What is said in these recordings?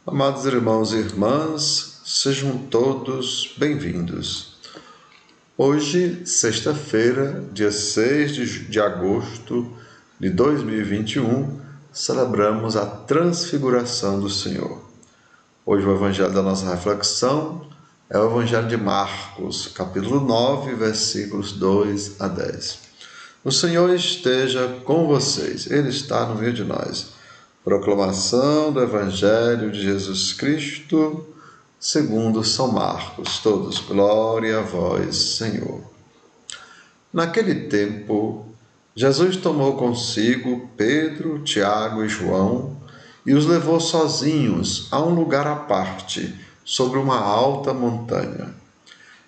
Amados irmãos e irmãs, sejam todos bem-vindos. Hoje, sexta-feira, dia 6 de agosto de 2021, celebramos a transfiguração do Senhor. Hoje o evangelho da nossa reflexão é o evangelho de Marcos, capítulo 9, versículos 2 a 10. O Senhor esteja com vocês, Ele está no meio de nós. Proclamação do Evangelho de Jesus Cristo, segundo São Marcos. Todos, glória a vós, Senhor. Naquele tempo, Jesus tomou consigo Pedro, Tiago e João e os levou sozinhos a um lugar à parte, sobre uma alta montanha,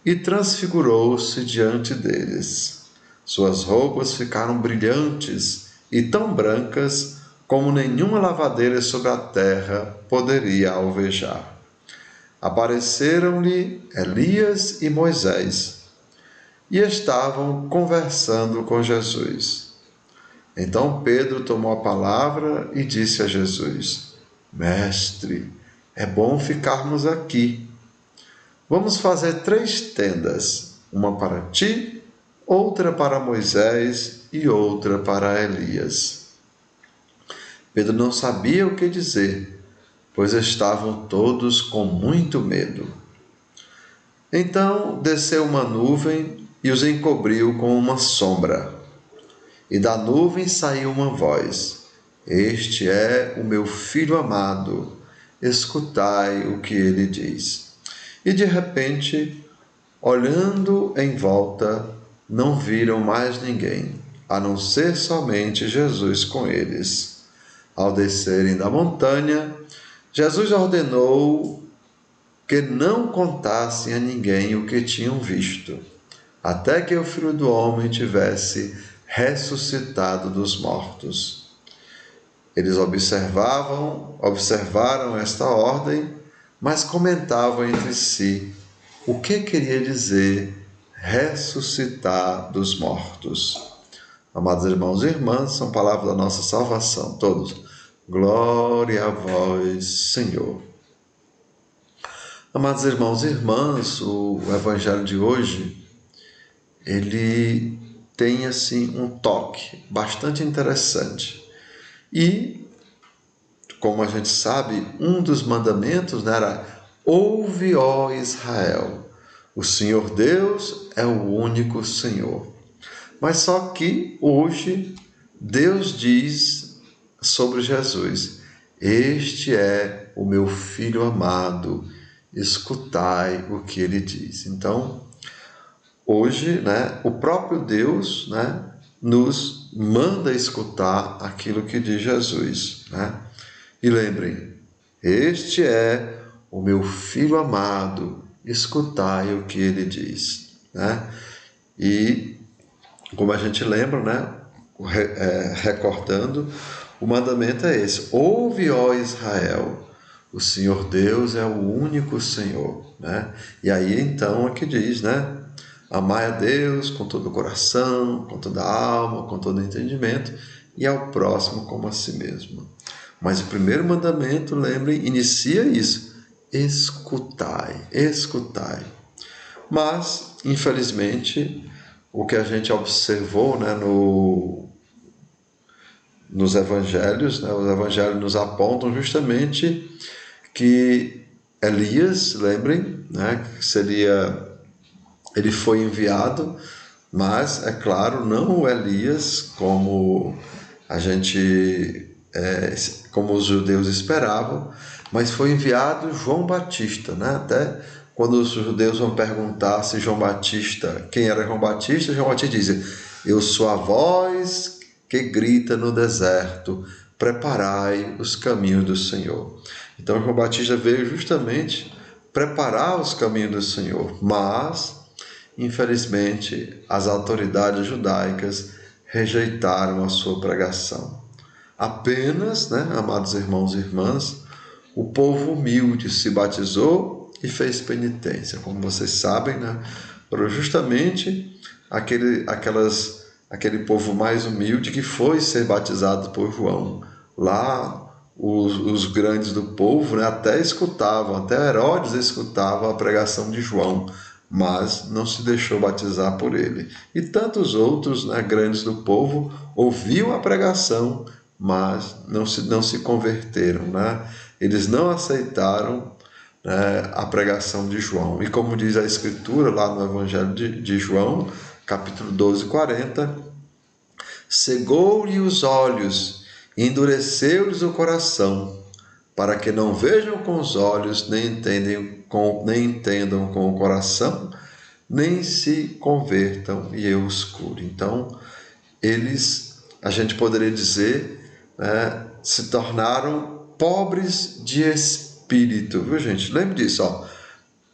e transfigurou-se diante deles. Suas roupas ficaram brilhantes e tão brancas como nenhuma lavadeira sobre a terra poderia alvejar. Apareceram-lhe Elias e Moisés, e estavam conversando com Jesus. Então Pedro tomou a palavra e disse a Jesus: Mestre, é bom ficarmos aqui. Vamos fazer 3 tendas, uma para ti, outra para Moisés e outra para Elias. Pedro não sabia o que dizer, pois estavam todos com muito medo. Então desceu uma nuvem e os encobriu com uma sombra. E da nuvem saiu uma voz: Este é o meu filho amado, escutai o que ele diz. E de repente, olhando em volta, não viram mais ninguém, a não ser somente Jesus com eles. Ao descerem da montanha, Jesus ordenou que não contassem a ninguém o que tinham visto, até que o Filho do Homem tivesse ressuscitado dos mortos. Eles observaram esta ordem, mas comentavam entre si o que queria dizer ressuscitar dos mortos. Amados irmãos e irmãs, são palavras da nossa salvação. Todos, glória a vós, Senhor. Amados irmãos e irmãs, o evangelho de hoje, ele tem assim um toque bastante interessante. E, como a gente sabe, um dos mandamentos era: ouve, ó Israel, o Senhor Deus é o único Senhor. Mas só que hoje Deus diz sobre Jesus: Este é o meu filho amado, escutai o que ele diz. Então, hoje, o próprio Deus, nos manda escutar aquilo que diz Jesus. E lembrem, este é o meu filho amado, escutai o que ele diz. E, como a gente lembra, recordando, o mandamento é esse: ouve, ó Israel, o Senhor Deus é o único Senhor. E aí então é que diz, amai a Deus com todo o coração, com toda a alma, com todo o entendimento, e ao próximo como a si mesmo. Mas o primeiro mandamento, lembrem, inicia isso: escutai, escutai. Mas, infelizmente, o que a gente observou nos evangelhos, os evangelhos nos apontam justamente que Elias, lembrem, que ele foi enviado, mas, é claro, não o Elias como como os judeus esperavam, mas foi enviado João Batista, Até quando os judeus vão perguntar se João Batista, quem era João Batista dizia: eu sou a voz que grita no deserto, preparai os caminhos do Senhor. Então João Batista veio justamente preparar os caminhos do Senhor, mas, infelizmente, as autoridades judaicas rejeitaram a sua pregação. Apenas, amados irmãos e irmãs, o povo humilde se batizou e fez penitência. Como vocês sabem, foram justamente aquele povo mais humilde que foi ser batizado por João, lá os grandes do povo, né, até escutavam, até Herodes escutava a pregação de João, mas não se deixou batizar por ele. E tantos outros, né, grandes do povo ouviam a pregação, mas não se converteram. Né? Eles não aceitaram, né, a pregação de João. E como diz a Escritura lá no Evangelho de João, capítulo 12, 40, cegou-lhe os olhos, endureceu-lhes o coração, para que não vejam com os olhos, nem entendam com o coração, nem se convertam e eu os cure. Então, eles, a gente poderia dizer, né, se tornaram pobres de espírito, viu, gente? Lembre disso, ó.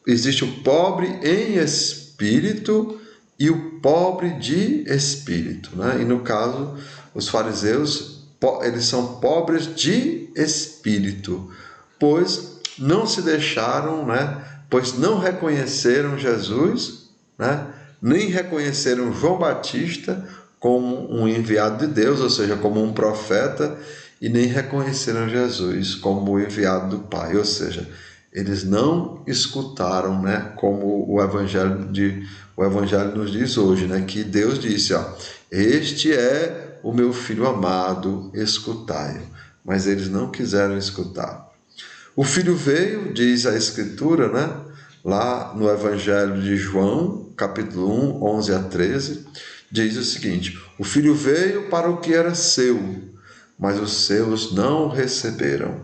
Existe o pobre em espírito e o pobre de espírito, né? E no caso, os fariseus, eles são pobres de espírito, pois não se deixaram, né? Pois não reconheceram Jesus, né? Nem reconheceram João Batista como um enviado de Deus, ou seja, como um profeta, e nem reconheceram Jesus como o enviado do Pai, ou seja, eles não escutaram, né, como o Evangelho nos diz hoje, né, que Deus disse, ó, este é o meu filho amado, escutai-o. Mas eles não quiseram escutar. O filho veio, diz a Escritura, né, lá no Evangelho de João, capítulo 1, 11 a 13, diz o seguinte: o filho veio para o que era seu, mas os seus não o receberam.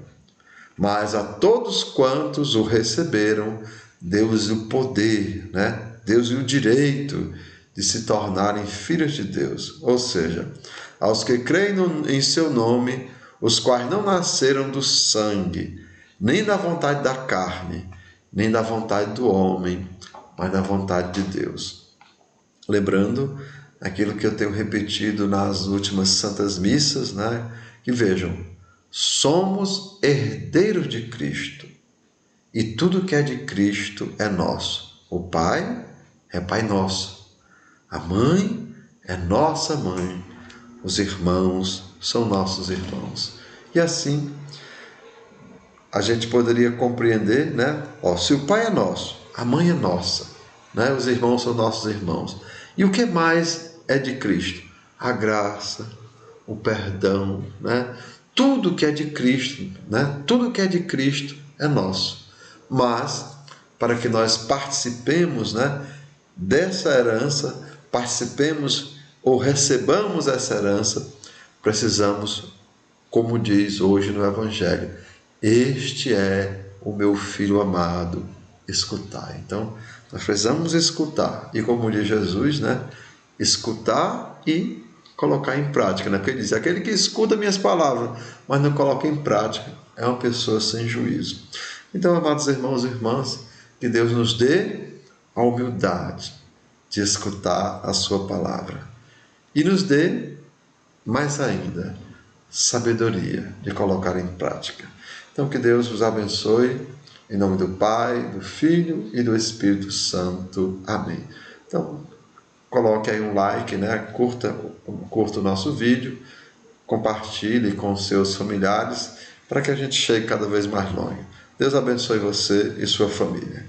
Mas a todos quantos o receberam, deu-lhes o poder, né? Deu-lhes o direito de se tornarem filhos de Deus. Ou seja, aos que creem em seu nome, os quais não nasceram do sangue, nem da vontade da carne, nem da vontade do homem, mas da vontade de Deus. Lembrando aquilo que eu tenho repetido nas últimas santas missas, né? Que vejam, somos herdeiros de Cristo e tudo que é de Cristo é nosso. O Pai é Pai nosso, a Mãe é nossa Mãe, os irmãos são nossos irmãos. E assim a gente poderia compreender, né? Se o Pai é nosso, a Mãe é nossa, né? Os irmãos são nossos irmãos. E o que mais é de Cristo? A graça, o perdão, né? Tudo que é de Cristo, né? Tudo que é de Cristo é nosso. Mas, para que nós participemos, né, dessa herança, participemos ou recebamos essa herança, precisamos, como diz hoje no Evangelho, este é o meu filho amado, escutai. Então, nós precisamos escutar. E como diz Jesus, né, escutar e colocar em prática, né? Porque ele diz, aquele que escuta minhas palavras, mas não coloca em prática, é uma pessoa sem juízo. Então, amados irmãos e irmãs, que Deus nos dê a humildade de escutar a sua palavra e nos dê, mais ainda, sabedoria de colocar em prática. Então, que Deus vos abençoe, em nome do Pai, do Filho e do Espírito Santo. Amém. Então, coloque aí um like, né? Curta o nosso vídeo, compartilhe com seus familiares para que a gente chegue cada vez mais longe. Deus abençoe você e sua família.